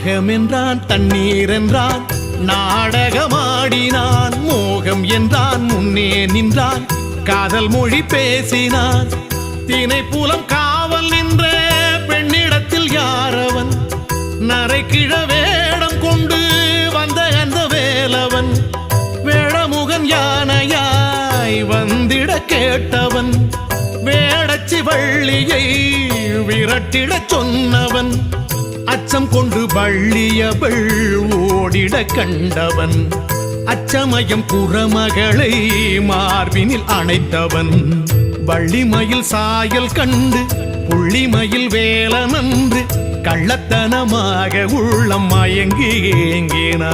தாகம் என்றான், தண்ணீர் என்றான், நாடகமாடினான். மோகம் என்றான், முன்னே நின்றான், காதல் மொழி பேசினான். தினைப்புலம் காவல் நின்ற பெண்ணிடத்தில் யாரவன்? நரைக்கிழ வேடம் கொண்டு வந்த அந்த வேலவன். வேடமுகன் யானையாய் வந்திட கேட்டவன். வேடச்சி வள்ளியை விரட்டிடச் சொன்னவன். அச்சம் கொண்டு வள்ளியவள் ஓடிட கண்டவன். அச்சமயம் புறமகளை மார்பினில் அணைத்தவன். வள்ளிமயில் சாயல் கண்டு புள்ளிமயில் வேலனன்று கள்ளத்தனமாக உள்ளம் மயங்கி ஏங்கினான்.